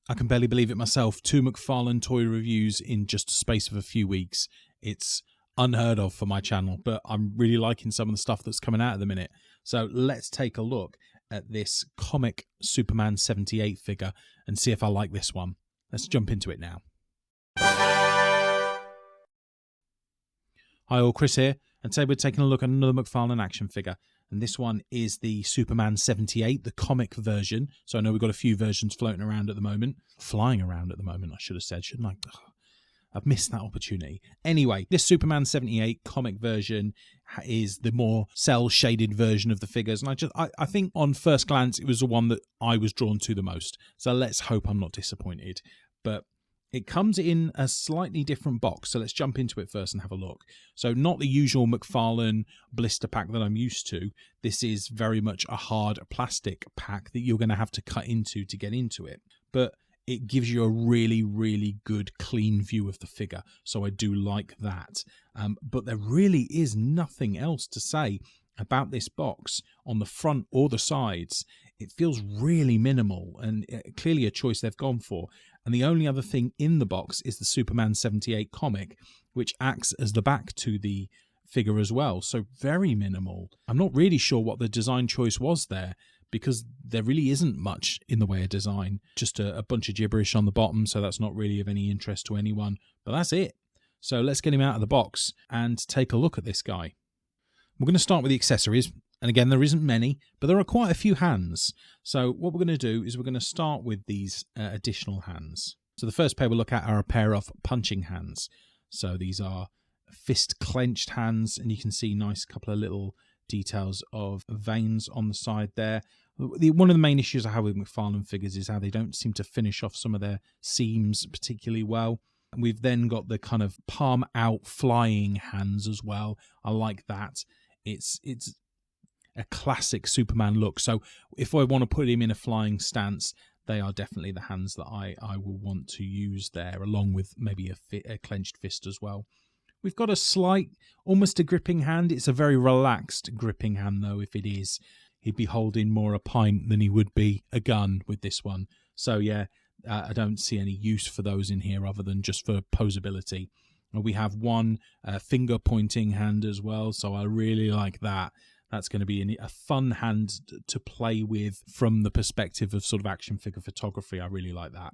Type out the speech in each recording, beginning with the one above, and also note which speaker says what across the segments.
Speaker 1: I can barely believe it myself. 2 McFarlane toy reviews in just a space of a few weeks. It's unheard of for my channel, but I'm really liking some of the stuff that's coming out at the minute. So let's take a look at this comic Superman 78 figure and see if I like this one. Let's jump into it now. Hi all, Chris here, and today we're taking a look at another McFarlane action figure. And this one is the Superman 78, the comic version. So I know we've got a few versions floating around at the moment. Flying around at the moment, I should have said, shouldn't I? Ugh, I've missed that opportunity. Anyway, this Superman 78 comic version is the more cel-shaded version of the figures. And I think on first glance, it was the one that I was drawn to the most. So let's hope I'm not disappointed. But it comes in a slightly different box, so let's jump into it first and have a look. So not the usual McFarlane blister pack that I'm used to. This is very much a hard plastic pack that you're going to have to cut into to get into it. But it gives you a really, really good, clean view of the figure, so I do like that. But there really is nothing else to say about this box on the front or the sides. It feels really minimal and clearly a choice they've gone for. And the only other thing in the box is the Superman 78 comic, which acts as the back to the figure as well. So very minimal. I'm not really sure what the design choice was there, because there really isn't much in the way of design. Just a bunch of gibberish on the bottom, so that's not really of any interest to anyone. But that's it. So let's get him out of the box and take a look at this guy. We're going to start with the accessories. And again, there isn't many, but there are quite a few hands. So what we're going to do is we're going to start with these additional hands. So the first pair we'll look at are a pair of punching hands. So these are fist clenched hands, and you can see nice couple of little details of veins on the side there. One of the main issues I have with McFarlane figures is how they don't seem to finish off some of their seams particularly well. And we've then got the kind of palm out flying hands as well. I like that. It's a classic Superman look. So if I want to put him in a flying stance, they are definitely the hands that I will want to use there, along with maybe a clenched fist as well. We've got a slight, almost a gripping hand. It's a very relaxed gripping hand, though. If it is, he'd be holding more a pint than he would be a gun with this one. So yeah, I don't see any use for those in here other than just for posability. We have one finger pointing hand as well, so I really like that. That's going to be a fun hand to play with from the perspective of sort of action figure photography. I really like that.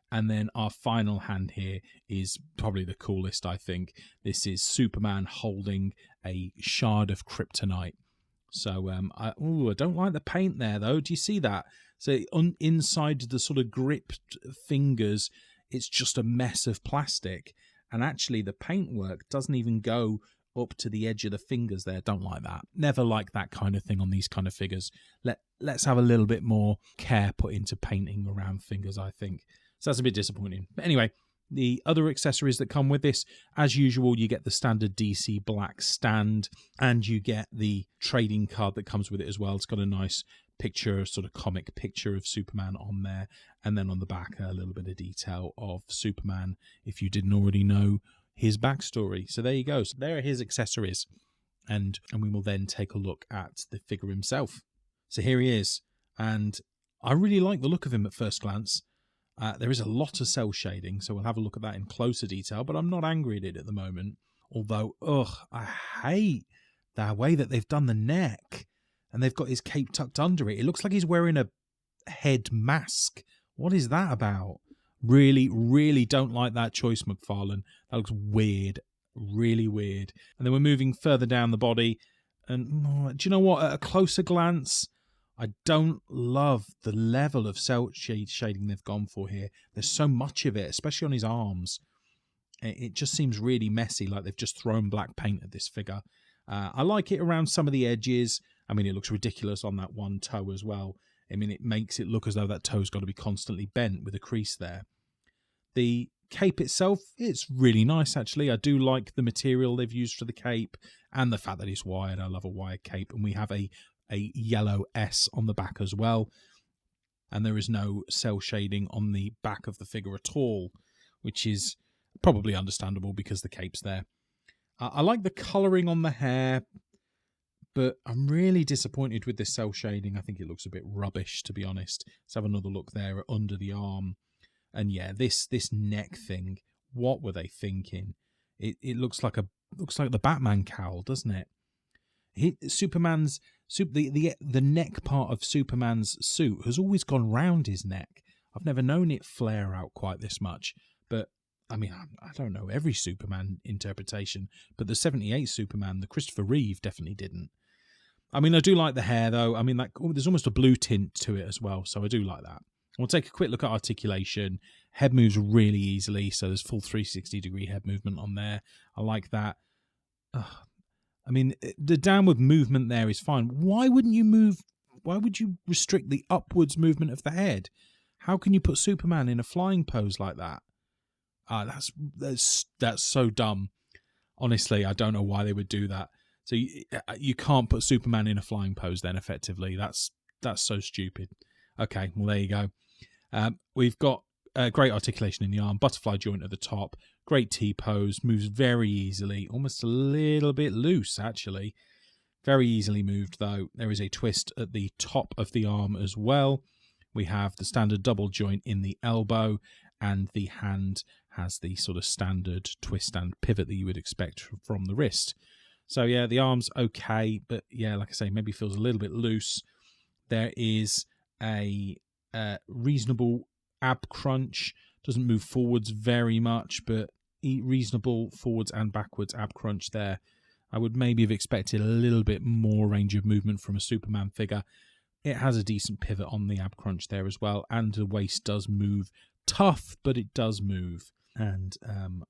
Speaker 1: And then our final hand here is probably the coolest, I think. This is Superman holding a shard of kryptonite. So I don't like the paint there, though. Do you see that? So inside the sort of gripped fingers, it's just a mess of plastic. And actually, the paintwork doesn't even go up to the edge of the fingers there. Don't like that. Never like that kind of thing on these kind of figures. Let's have a little bit more care put into painting around fingers, I think. So that's a bit disappointing. But anyway, the other accessories that come with this, as usual, you get the standard DC black stand, and you get the trading card that comes with it as well. It's got a nice picture, sort of comic picture of Superman on there. And then on the back, a little bit of detail of Superman, if you didn't already know his backstory. So there you go. So there are his accessories. And we will then take a look at the figure himself. So here he is. And I really like the look of him at first glance. There is a lot of cel shading, so we'll have a look at that in closer detail, but I'm not angry at it at the moment. Although, I hate the way that they've done the neck, and they've got his cape tucked under it. It looks like he's wearing a head mask. What is that about? Really, really don't like that choice, McFarlane. That looks weird, really weird. And then we're moving further down the body, and do you know what? At a closer glance, I don't love the level of cel shading they've gone for here. There's so much of it, especially on his arms. It just seems really messy, like they've just thrown black paint at this figure. I like it around some of the edges. I mean, it looks ridiculous on that one toe as well. I mean, it makes it look as though that toe's got to be constantly bent with a crease there. The cape itself, it's really nice, actually. I do like the material they've used for the cape and the fact that it's wired. I love a wired cape. And we have a yellow S on the back as well. And there is no cel shading on the back of the figure at all, which is probably understandable because the cape's there. I like the colouring on the hair, but I'm really disappointed with this cel shading. I think it looks a bit rubbish, to be honest. Let's have another look there under the arm. And yeah, this neck thing, what were they thinking? It looks like the Batman cowl, doesn't it? The neck part of Superman's suit has always gone round his neck. I've never known it flare out quite this much. But I mean, I don't know every Superman interpretation, but the 78 Superman, the Christopher Reeve, definitely didn't. I mean, I do like the hair though. I mean, there's almost a blue tint to it as well, so I do like that. We'll take a quick look at articulation. Head moves really easily, so there's full 360-degree head movement on there. I like that. I mean, the downward movement there is fine. Why would you restrict the upwards movement of the head? How can you put Superman in a flying pose like that? That's so dumb. Honestly, I don't know why they would do that. So you can't put Superman in a flying pose then, effectively. That's so stupid. Okay, well, there you go. We've got great articulation in the arm, butterfly joint at the top, great T-pose, moves very easily, almost a little bit loose, actually. Very easily moved, though. There is a twist at the top of the arm as well. We have the standard double joint in the elbow, and the hand has the sort of standard twist and pivot that you would expect from the wrist. So, yeah, the arm's okay, but, yeah, like I say, maybe feels a little bit loose. There is a reasonable ab crunch. Doesn't move forwards very much, but reasonable forwards and backwards ab crunch there. I would maybe have expected a little bit more range of movement from a Superman figure. It has a decent pivot on the ab crunch there as well, and the waist does move. Tough, but it does move. And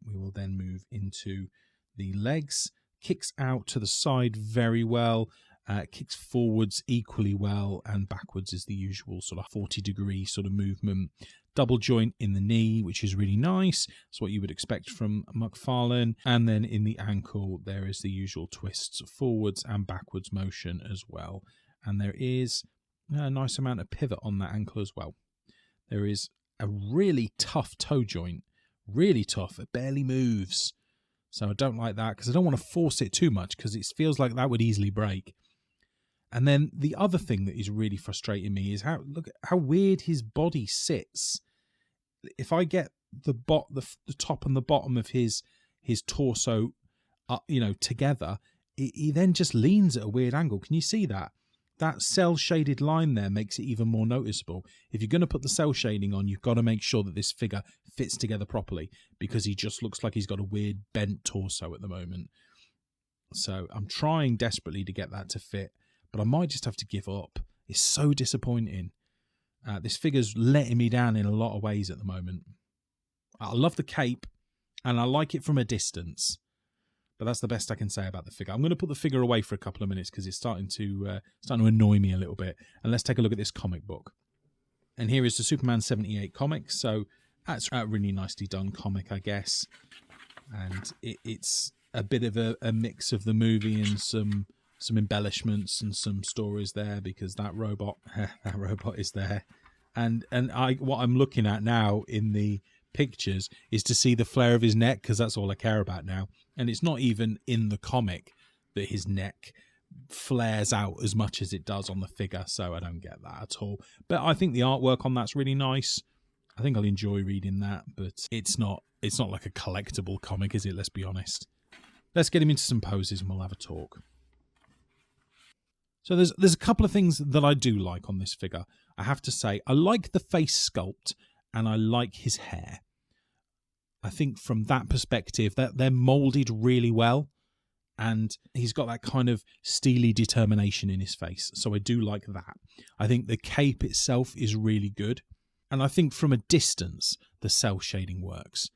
Speaker 1: we will then move into the legs. Kicks out to the side very well. Kicks forwards equally well, and backwards is the usual sort of 40-degree sort of movement. Double joint in the knee, which is really nice. That's what you would expect from McFarlane. And then in the ankle, there is the usual twists forwards and backwards motion as well. And there is a nice amount of pivot on that ankle as well. There is a really tough toe joint. Really tough. It barely moves. So I don't like that because I don't want to force it too much because it feels like that would easily break. And then the other thing that is really frustrating me is look at how weird his body sits. If I get the top and the bottom of his torso, together, he then just leans at a weird angle. Can you see that? That cell shaded line there makes it even more noticeable. If you're going to put the cell shading on, you've got to make sure that this figure fits together properly because he just looks like he's got a weird bent torso at the moment. So I'm trying desperately to get that to fit, but I might just have to give up. It's so disappointing. This figure's letting me down in a lot of ways at the moment. I love the cape, and I like it from a distance. But that's the best I can say about the figure. I'm going to put the figure away for a couple of minutes because it's starting to annoy me a little bit. And let's take a look at this comic book. And here is the Superman 78 comic. So that's a really nicely done comic, I guess. And it's a bit of a mix of the movie and some embellishments and some stories there because that robot is there. And what I'm looking at now in the pictures is to see the flare of his neck because that's all I care about now. And it's not even in the comic that his neck flares out as much as it does on the figure, so I don't get that at all. But I think the artwork on that's really nice. I think I'll enjoy reading that, but it's not like a collectible comic, is it? Let's be honest. Let's get him into some poses and we'll have a talk. So there's a couple of things that I do like on this figure. I have to say, I like the face sculpt and I like his hair. I think from that perspective that they're molded really well and he's got that kind of steely determination in his face. So I do like that. I think the cape itself is really good. And I think from a distance, the cell shading works.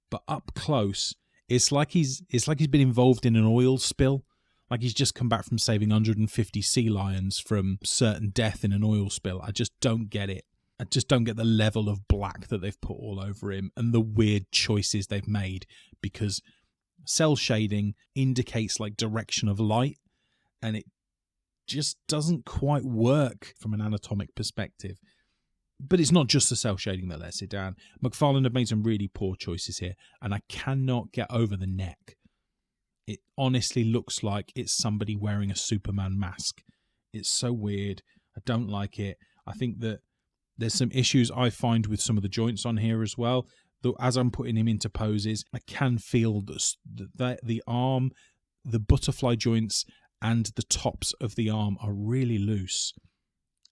Speaker 1: But up close, it's like he's been involved in an oil spill. Like he's just come back from saving 150 sea lions from certain death in an oil spill. I just don't get it. I just don't get the level of black that they've put all over him and the weird choices they've made because cell shading indicates like direction of light and it just doesn't quite work from an anatomic perspective. But it's not just the cell shading that lets it down. McFarlane have made some really poor choices here and I cannot get over the neck. It honestly looks like it's somebody wearing a Superman mask. It's so weird. I don't like it. I think that There's some issues I find with some of the joints on here as well. Though as I'm putting him into poses, I can feel the arm, the butterfly joints and the tops of the arm are really loose.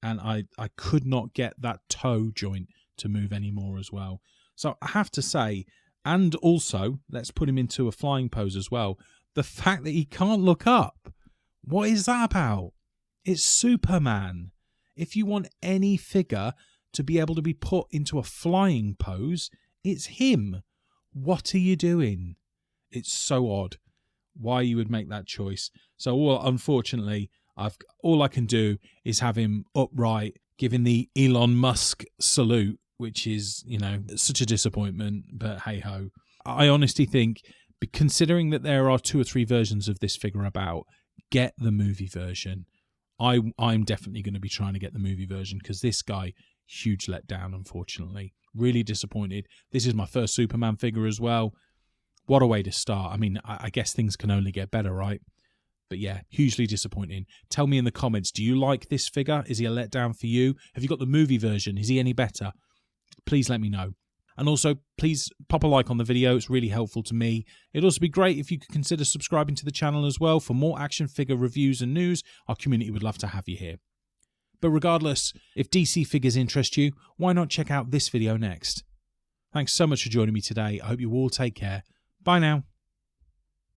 Speaker 1: And I could not get that toe joint to move anymore as well. So I have to say, and also, let's put him into a flying pose as well, the fact that he can't look up. What is that about? It's Superman. If you want any figure to be able to be put into a flying pose, it's him. What are you doing? It's so odd why you would make that choice. So, unfortunately, all I can do is have him upright, giving the Elon Musk salute, which is, such a disappointment, but hey-ho. I honestly think, considering that there are 2 or 3 versions of this figure about, get the movie version. I'm definitely going to be trying to get the movie version because this guy, huge letdown, unfortunately. Really disappointed. This is my first Superman figure as well. What a way to start. I mean, I guess things can only get better, right? But yeah, hugely disappointing. Tell me in the comments, do you like this figure? Is he a letdown for you? Have you got the movie version? Is he any better? Please let me know. And also, please pop a like on the video. It's really helpful to me. It'd also be great if you could consider subscribing to the channel as well. For more action figure reviews and news, our community would love to have you here. But regardless, if DC figures interest you, why not check out this video next? Thanks so much for joining me today. I hope you all take care. Bye now.